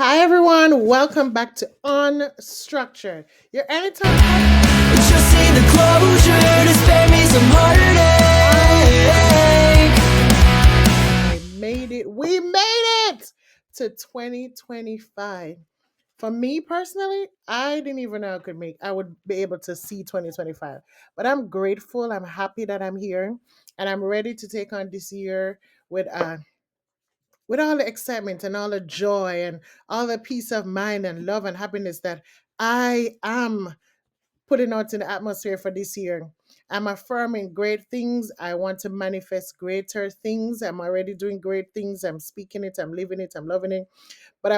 Hi, everyone. Welcome back to Unstructured. Your anytime. Just need the closure to spare me some heartache. I made it. We made it to 2025. For me personally, I didn't even know I would be able to see 2025. But I'm grateful. I'm happy that I'm here, and I'm ready to take on this year with uh with all the excitement and all the joy and all the peace of mind and love and happiness that I am putting out in the atmosphere for this year. I'm affirming great things. I want to manifest greater things. I'm already doing great things. I'm speaking it. I'm living it. I'm loving it. But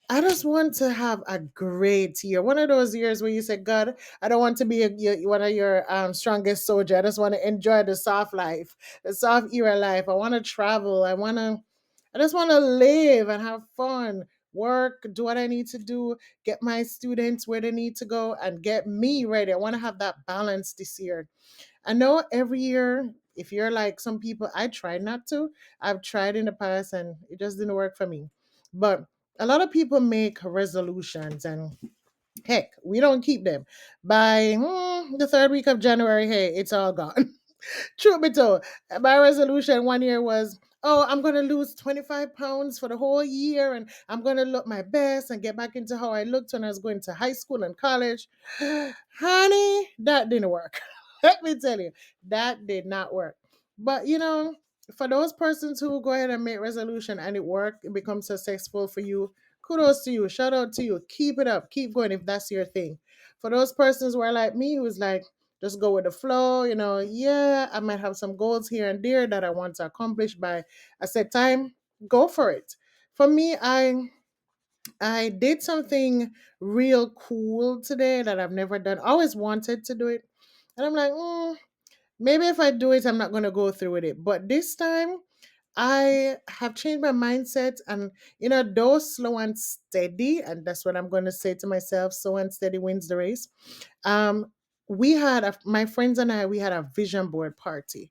I just want to have a great year. One of those years where you say, God, I don't want to be one of your strongest soldier. I just want to enjoy the soft life, the soft era life. I want to travel. I just want to live and have fun, work, do what I need to do, get my students where they need to go, and get me ready. I want to have that balance this year. I know every year, if you're like some people, I try not to. I've tried in the past and it just didn't work for me. But a lot of people make resolutions and heck, we don't keep them. By the third week of January, hey, it's all gone. Truth be told, my resolution one year was, oh, I'm going to lose 25 pounds for the whole year and I'm going to look my best and get back into how I looked when I was going to high school and college. Honey, that didn't work. Let me tell you, that did not work. But, for those persons who go ahead and make resolution and it work, it becomes successful for you, kudos to you. Shout out to you. Keep it up. Keep going if that's your thing. For those persons who are like me, who's like, just go with the flow. Yeah, I might have some goals here and there that I want to accomplish by a set time. Go for it. For me, I did something real cool today that I've never done. I always wanted to do it. And I'm like, maybe if I do it, I'm not going to go through with it. But this time, I have changed my mindset and though slow and steady, and that's what I'm gonna say to myself, slow and steady wins the race. Um, my friends and I, we had a vision board party.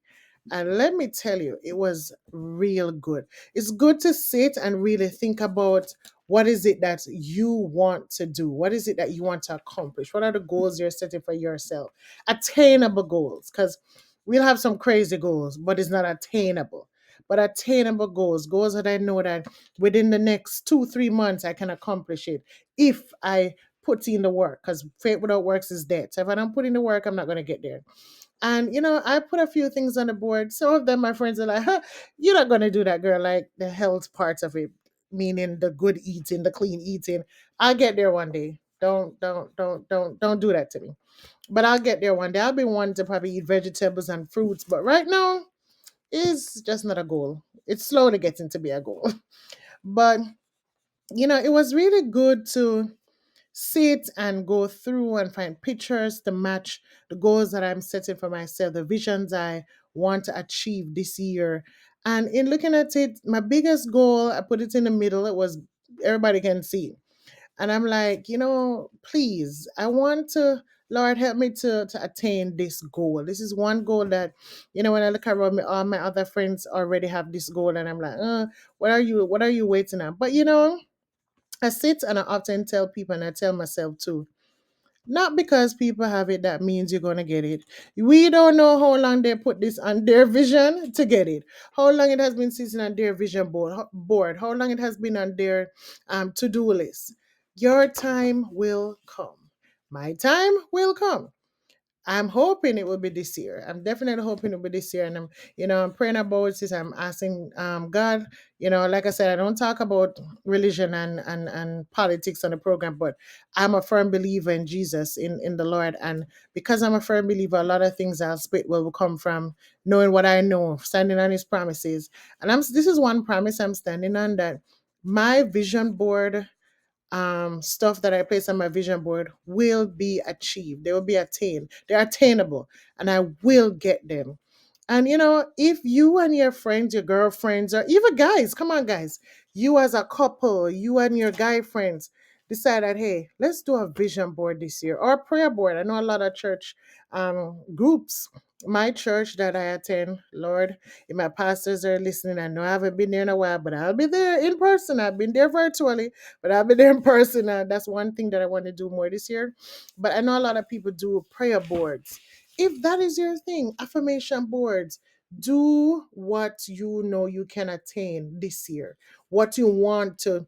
And let me tell you, it was real good. It's good to sit and really think about what is it that you want to do? What is it that you want to accomplish? What are the goals you're setting for yourself? Attainable goals, because we'll have some crazy goals, but it's not attainable. But attainable goals that I know that within the next 2, 3 months I can accomplish it if I put in the work. Because faith without works is dead. So if I don't put in the work, I'm not going to get there. And I put a few things on the board. Some of them, my friends are like, huh, "You're not gonna do that, girl." Like the health parts of it, meaning the good eating, the clean eating. I'll get there one day. Don't do that to me. But I'll get there one day. I'll be one to probably eat vegetables and fruits. But right now, is just not a goal. It's slowly getting to be a goal. But it was really good to sit and go through and find pictures to match the goals that I'm setting for myself, the visions I want to achieve this year. And in looking at it, my biggest goal, I put it in the middle, it was everybody can see. And I'm like, please, I want to, Lord, help me to attain this goal. This is one goal that, when I look around me, all my other friends already have this goal, and I'm like, what are you waiting on? But I sit and I often tell people, and I tell myself too, not because people have it, that means you're going to get it. We don't know how long they put this on their vision to get it. How long it has been sitting on their vision board. How long it has been on their to-do list. Your time will come. My time will come. I'm hoping it will be this year. I'm definitely hoping it will be this year. And I'm praying about this. I'm asking God, like I said, I don't talk about religion and politics on the program, but I'm a firm believer in Jesus, in the Lord. And because I'm a firm believer, a lot of things I'll spit will come from knowing what I know, standing on his promises. And this is one promise I'm standing on, that my vision board stuff that I place on my vision board will be achieved. They will be attained. They're attainable, and I will get them. And if you and your friends, your girlfriends, or even guys, come on, guys, you as a couple, you and your guy friends decide that, hey, let's do a vision board this year or a prayer board. I know a lot of church groups my church that I attend, Lord, if my pastors are listening, I know I haven't been there in a while, but I'll be there in person. I've been there virtually, but I'll be there in person. That's one thing that I want to do more this year. But I know a lot of people do prayer boards. If that is your thing, affirmation boards, do what you know you can attain this year, what you want to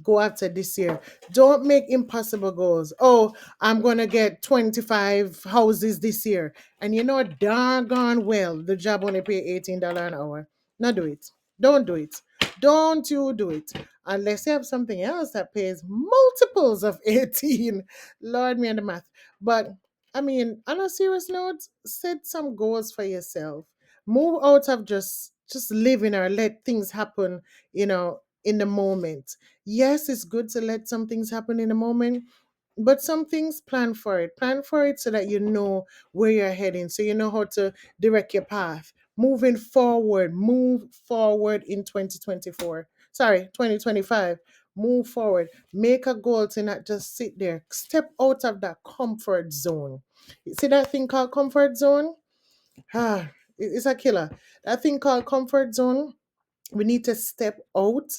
go after this year. Don't make impossible goals. Oh, I'm going to get 25 houses this year. And you know, doggone well, the job only pay $18 an hour. Not do it. Don't do it. Don't you do it. Unless you have something else that pays multiples of 18. Lord, me and the math. But I mean, on a serious note, set some goals for yourself. Move out of just living or let things happen, in the moment. Yes, it's good to let some things happen in a moment, but some things plan for it. Plan for it so that you know where you're heading, so you know how to direct your path. Move forward in 2024. Sorry, 2025. Move forward. Make a goal to not just sit there. Step out of that comfort zone. You see that thing called comfort zone? Ah, it's a killer. That thing called comfort zone, we need to step out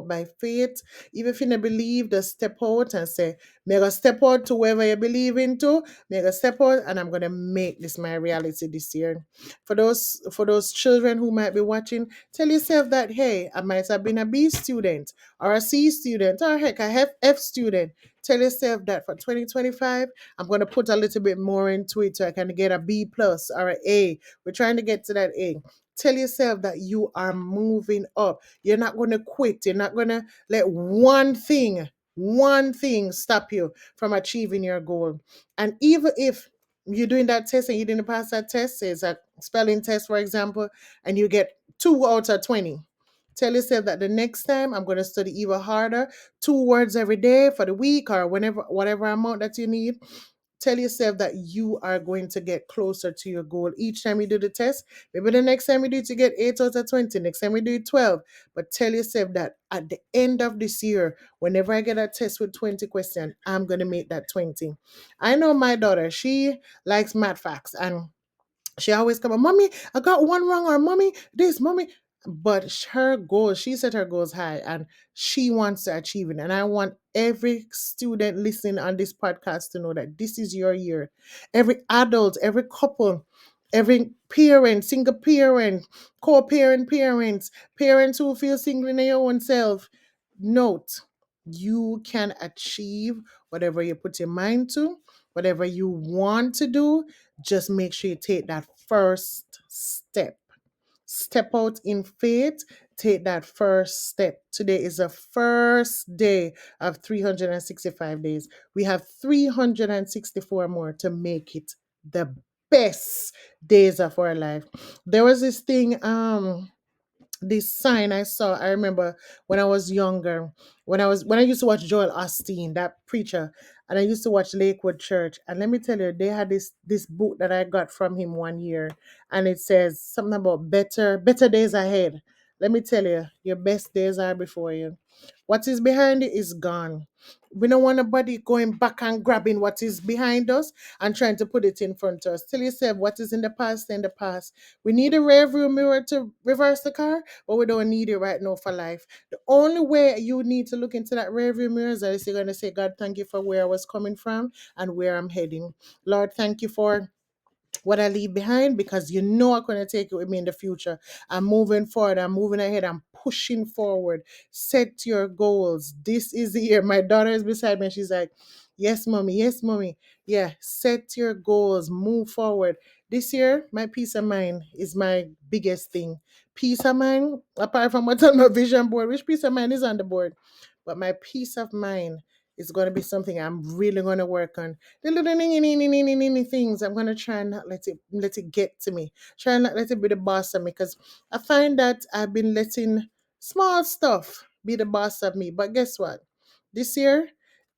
by faith. Even if you don't believe, just step out and say, "Me gonna step out to wherever you believe into. Me gonna step out, and I'm gonna make this my reality this year." For those children who might be watching, tell yourself that, hey, I might have been a B student or a C student or heck a F student. Tell yourself that for 2025, I'm gonna put a little bit more into it so I can get a B plus or an A. We're trying to get to that A. Tell yourself that you are moving up. You're not going to quit. You're not going to let one thing stop you from achieving your goal. And even if you're doing that test and you didn't pass that test, say it's a spelling test, for example, and you get 2 out of 20. Tell yourself that the next time I'm going to study even harder, 2 words every day for the week or whenever, whatever amount that you need. Tell yourself that you are going to get closer to your goal each time you do the test. Maybe the next time you do it, you get 8 out of 20. Next time you do it, 12. But tell yourself that at the end of this year, whenever I get a test with 20 questions, I'm going to make that 20. I know my daughter, she likes math facts, and she always come on, "Mommy, I got one wrong," or "Mommy, this, Mommy." But her goals, she set her goals high and she wants to achieve it. And I want every student listening on this podcast to know that this is your year. Every adult, every couple, every parent, single parent, co-parent parents, parents who feel single in their own self, note, you can achieve whatever you put your mind to, whatever you want to do. Just make sure you take that first step. Step out in faith. Take that first step. Today is the first day of 365 days. We have 364 more to make it the best days of our life. There was this sign I saw. I remember when I was younger, when I used to watch Joel Osteen, that preacher, and I used to watch Lakewood Church. And let me tell you, they had this book that I got from him one year, and it says something about better days ahead. Let me tell you, your best days are before you. What is behind it is gone. We don't want nobody going back and grabbing what is behind us and trying to put it in front of us. Tell yourself what is in the past, in the past. We need a rear view mirror to reverse the car, but we don't need it right now for life. The only way you need to look into that rearview mirror is that you're going to say, "God, thank you for where I was coming from and where I'm heading. Lord, thank you for what I leave behind, because you know I'm going to take it with me in the future. I'm moving forward. I'm moving ahead. I'm pushing forward. Set your goals. This is the year." My daughter is beside me and she's like, "Yes, mommy. Yes, mommy." Yeah, set your goals. Move forward. This year, my peace of mind is my biggest thing. Peace of mind, apart from what's on my vision board, which peace of mind is on the board, but my peace of mind is going to be something I'm really going to work on. The little things, I'm gonna try and not let it get to me. Try and not let it be the boss of me, because I find that I've been letting small stuff be the boss of me. But guess what? This year,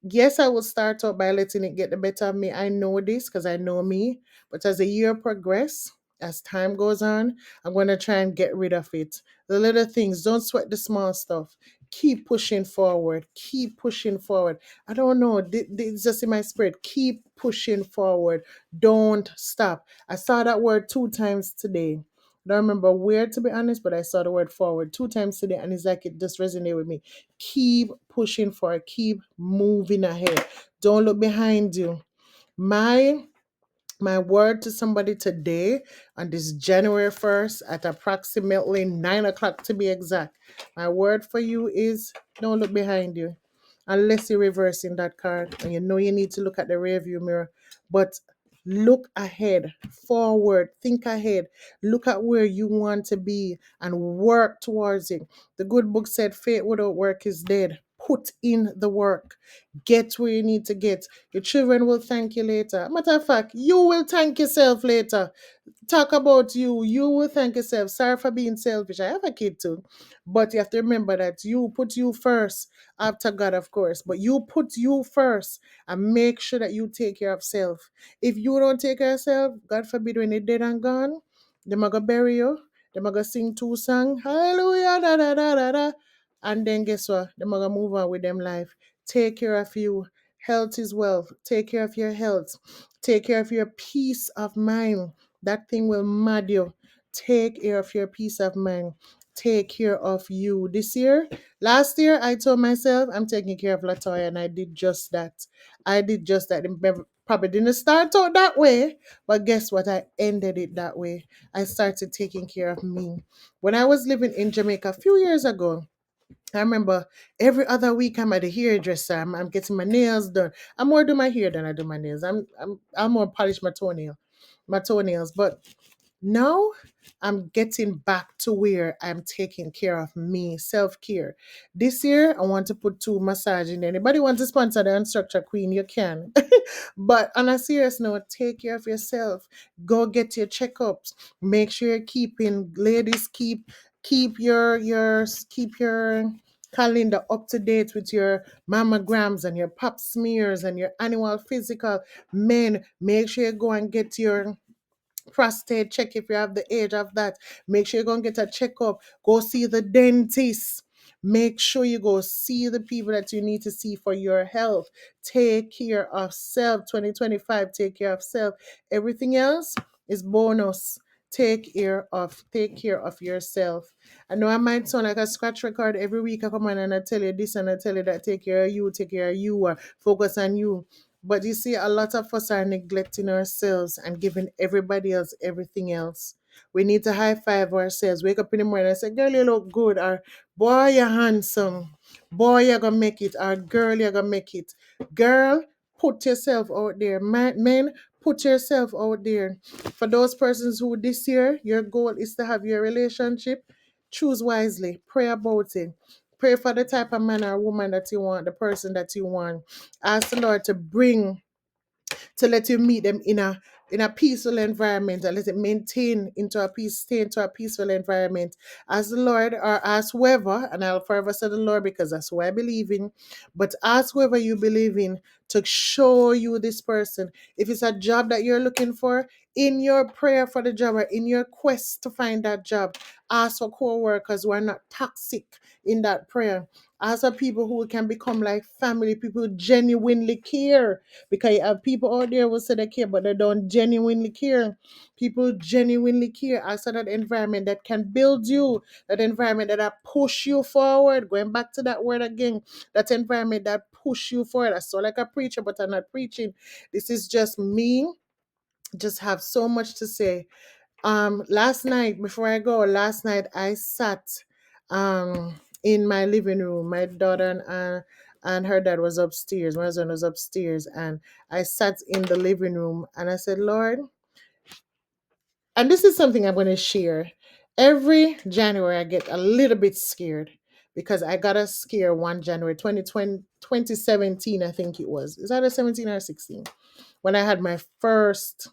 yes, I will start out by letting it get the better of me. I know this because I know me. But as the year progress, as time goes on, I'm going to try and get rid of it. The little things, don't sweat the small stuff. Keep pushing forward. Keep pushing forward. I don't know. It's just in my spirit. Keep pushing forward. Don't stop. I saw that word two times today. I don't remember where, to be honest, but I saw the word forward two times today, and it's like it just resonated with me. Keep pushing forward. Keep moving ahead. Don't look behind you. My my word to somebody today on this January 1st at approximately 9 o'clock to be exact. My word for you is don't look behind you unless you're reversing that card and you know you need to look at the rearview mirror. But look ahead, forward, think ahead, look at where you want to be and work towards it. The good book said, faith without work is dead. Put in the work, get where you need to get. Your children will thank you later. Matter of fact, you will thank yourself later. Talk about you. You will thank yourself. Sorry for being selfish. I have a kid too. But you have to remember that you put you first after God, of course. But you put you first and make sure that you take care of self. If you don't take care of self, God forbid when you're dead and gone, they're going to bury you. They're going to sing two songs. Hallelujah, da da da da da. And then guess what? They're going to move on with them life. Take care of you. Health is wealth. Take care of your health. Take care of your peace of mind. That thing will mad you. Take care of your peace of mind. Take care of you. This year, last year, I told myself I'm taking care of Latoya, and I did just that. I did just that. It probably didn't start out that way, but guess what? I ended it that way. I started taking care of me. When I was living in Jamaica a few years ago, I remember every other week I'm at the hairdresser. I'm getting my nails done. I more do my hair than I do my nails. I'm more polish my toenails. But now I'm getting back to where I'm taking care of me, self care. This year I want to put two massage in there. Anybody want to sponsor the Unstructured Queen? You can. But on a serious note, take care of yourself. Go get your checkups. Make sure you're keeping, ladies, keep your calendar up to date with your mammograms and your pap smears and your annual physical. Men, make sure you go and get your prostate check if you have the age of that. Make sure you go and get a checkup. Go see the dentist. Make sure you go see the people that you need to see for your health. Take care of self. 2025, take care of self. Everything else is bonus. Take care of yourself. I know I might sound like a scratch record every week. I come on and I tell you this and I tell you that. Take care of you, or focus on you. But you see, a lot of us are neglecting ourselves and giving everybody else everything else. We need to high five ourselves. Wake up in the morning and say, girl, you look good. Or, boy, you're handsome. Boy, you're going to make it. Or, girl, you're going to make it. Girl, put yourself out there. Men, put yourself out there. For those persons who this year, your goal is to have your relationship, choose wisely. Pray about it. Pray for the type of man or woman that you want, the person that you want. Ask the Lord to let you meet them in a peaceful environment and let it stay into a peaceful environment. As the Lord, or ask whoever, and I'll forever say the Lord because that's who I believe in, but ask whoever you believe in to show you this person. If it's a job that you're looking for, in your prayer for the job or in your quest to find that job, ask for co-workers who are not toxic in that prayer. Ask for people who can become like family, people who genuinely care, because you have people out there who say they care, but they don't genuinely care. People genuinely care outside that environment that can build you, that environment that push you forward. Going back to that word again, that environment that push you forward. I sound like a preacher, but I'm not preaching. This is just me. Just have so much to say. Last night, before I go, last night I sat in my living room. My daughter and her dad was upstairs. My husband was upstairs, and I sat in the living room and I said, Lord, and this is something I'm going to share. Every January, I get a little bit scared because I got a scare one January 2020, 2017, I think it was. Is that a 17 or 16? When I had my first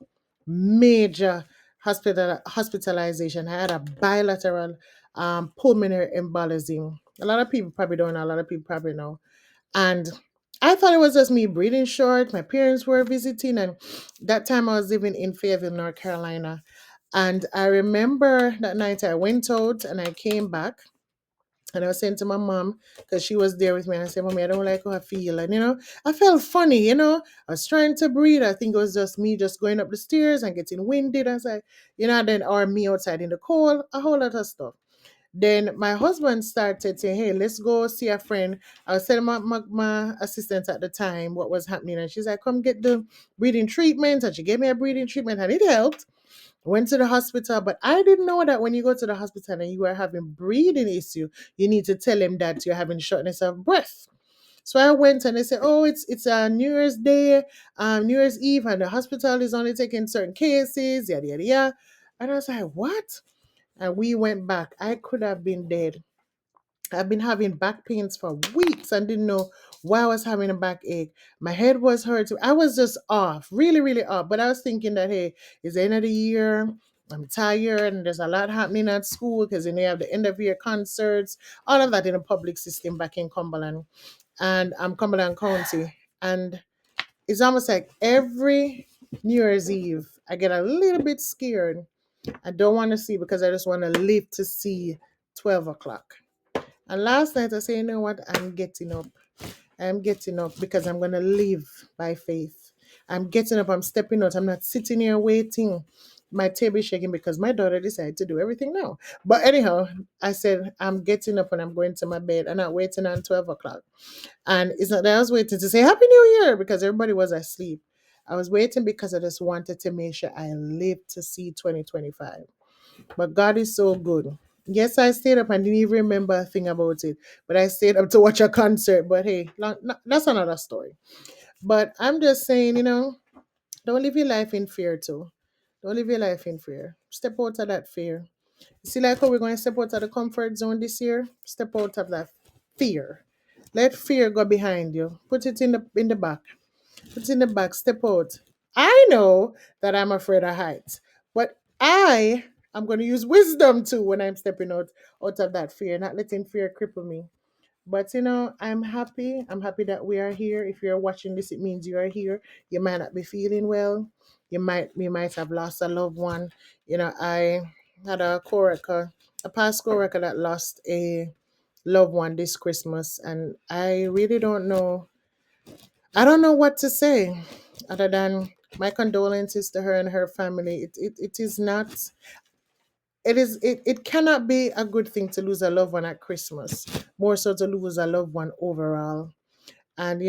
major hospitalization. I had a bilateral pulmonary embolism. A lot of people probably don't know. A lot of people probably know. And I thought it was just me breathing short. My parents were visiting, and that time I was living in Fayetteville, North Carolina. And I remember that night I went out and I came back. And I was saying to my mom, because she was there with me, and I said, Mommy, I don't like how I feel. And, I felt funny, I was trying to breathe. I think it was just me just going up the stairs and getting winded. I was like, then, or me outside in the cold, a whole lot of stuff. Then my husband started saying, Hey, let's go see a friend. I was telling my assistant at the time what was happening. And she's like, Come get the breathing treatment. And she gave me a breathing treatment and it helped. Went to the hospital, but I didn't know that when you go to the hospital and you are having breathing issue, you need to tell them that you're having shortness of breath. So I went and they said, "Oh, it's a New Year's Day, New Year's Eve, and the hospital is only taking certain cases, yada yada yada." And I was like, "What?" And we went back. I could have been dead. I've been having back pains for weeks and didn't know why I was having a backache. My head was hurting. I was just off, really, really off. But I was thinking that, hey, it's the end of the year. I'm tired and there's a lot happening at school because they have the end of year concerts, all of that in the public system back in Cumberland. And I'm Cumberland County. And it's almost like every New Year's Eve, I get a little bit scared. I don't want to see because I just want to live to see 12 o'clock. And last night I said, you know what? I'm getting up. I'm getting up because I'm going to live by faith. I'm getting up. I'm stepping out. I'm not sitting here waiting. My table is shaking because my daughter decided to do everything now. But anyhow, I said, I'm getting up and I'm going to my bed. I'm not waiting on 12 o'clock. And it's not that I was waiting to say Happy New Year because everybody was asleep. I was waiting because I just wanted to make sure I live to see 2025. But God is so good. Yes, I stayed up and didn't even remember a thing about it. But I stayed up to watch a concert. But hey, that's another story. But I'm just saying, don't live your life in fear too. Don't live your life in fear. Step out of that fear. See, like how we're going to step out of the comfort zone this year? Step out of that fear. Let fear go behind you. Put it in the back. Put it in the back. Step out. I know that I'm afraid of heights, but I am going to use wisdom too when I'm stepping out of that fear, not letting fear cripple me. But I'm happy. I'm happy that we are here. If you're watching this, it means you are here. You might not be feeling well. You might have lost a loved one. I had a coworker, a past coworker that lost a loved one this Christmas, and I really don't know. I don't know what to say other than my condolences to her and her family. It is not. It cannot be a good thing to lose a loved one at Christmas. More so to lose a loved one overall. And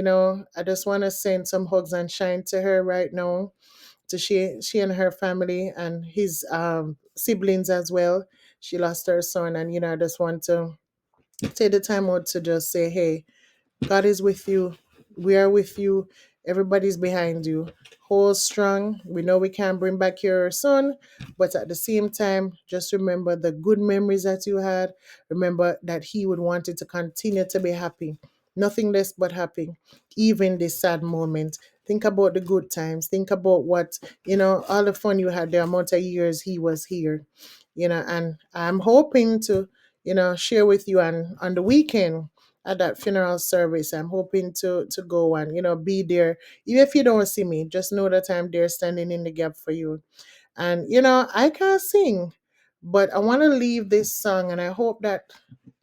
I just want to send some hugs and shine to her right now, to she and her family and his siblings as well. She lost her son, and I just want to take the time out to just say, hey, God is with you. We are with you. Everybody's behind you. Hold strong. We know we can't bring back your son, but at the same time, just remember the good memories that you had. Remember that he would want you to continue to be happy. Nothing less but happy, even this sad moment. Think about the good times. Think about all the fun you had, the amount of years he was here. And I'm hoping to, share with you on the weekend at that funeral service. I'm hoping to go and be there. Even if you don't see me, just know that I'm there standing in the gap for you. And I can't sing, but I want to leave this song, and I hope that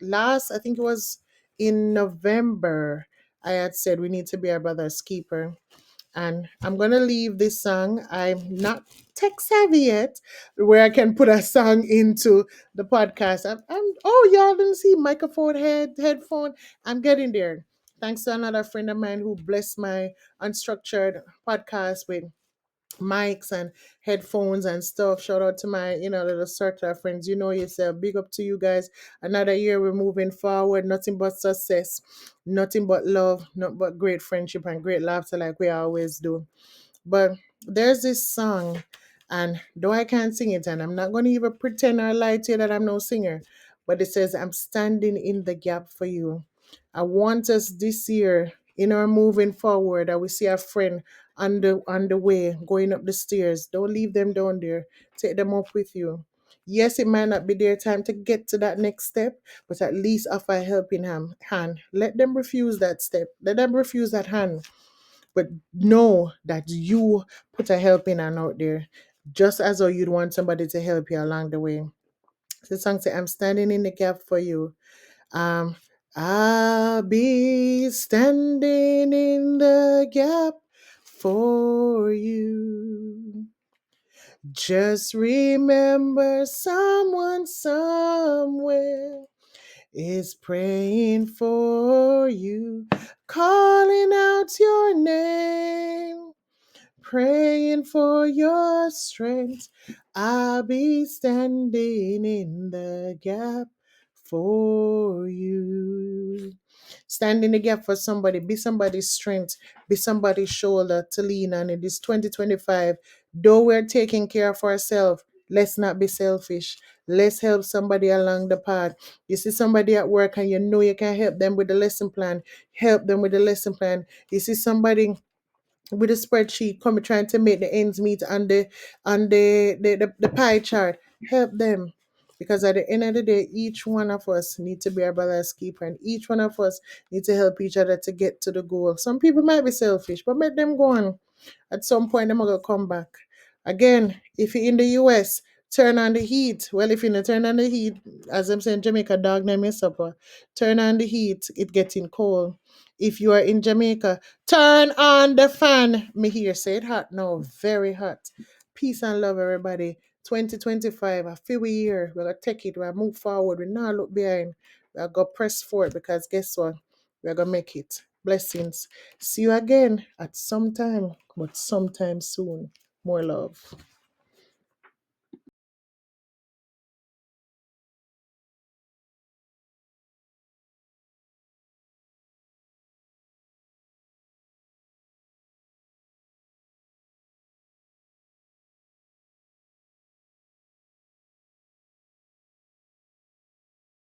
I think it was in November, I had said we need to be our brother's keeper. And I'm gonna leave this song. I'm not tech savvy yet, where I can put a song into the podcast. Oh, y'all didn't see microphone headphone. I'm getting there. Thanks to another friend of mine who blessed my unstructured podcast with mics and headphones and stuff. Shout out to my, little circle of friends. You know yourself. Big up to you guys. Another year we're moving forward. Nothing but success, nothing but love, not but great friendship and great laughter like we always do. But there's this song, and though I can't sing it, and I'm not going to even pretend or lie to you that I'm no singer, but it says, I'm standing in the gap for you. I want us this year, in our moving forward, that we see a friend on the way going up the stairs. Don't leave them down there. Take them up with you. Yes, it might not be their time to get to that next step, but at least offer a helping hand. Let them refuse that step. Let them refuse that hand, but know that you put a helping hand out there. just as though you'd want somebody to help you along the way. The song say, I'm standing in the gap for you. Um, I'll be standing in the gap for you. Just remember someone somewhere is praying for you, calling out your name, praying for your strength. I'll be standing in the gap for you. Stand in the gap for somebody. Be somebody's strength. Be somebody's shoulder to lean on. It is 2025. Though we're taking care of ourselves, let's not be selfish. Let's help somebody along the path. You see somebody at work and you know you can help them with the lesson plan. Help them with the lesson plan. You see somebody with a spreadsheet coming trying to make the ends meet on the pie chart. Help them. Because at the end of the day, each one of us need to be our brother's keeper, and each one of us need to help each other to get to the goal. Some people might be selfish, but let them go on. At some point, they're gonna come back. Again, if you're in the US, turn on the heat. Well, if you don't turn on the heat, as I'm saying, Jamaica, dog name is supper. Turn on the heat, it getting cold. If you are in Jamaica, turn on the fan. Me here say it hot now, very hot. Peace and love, everybody. 2025, I feel we here. We're gonna take it, we're gonna move forward, we not look behind. We're gonna press forward because guess what? We're gonna make it. Blessings. See you again at some time, but sometime soon. More love.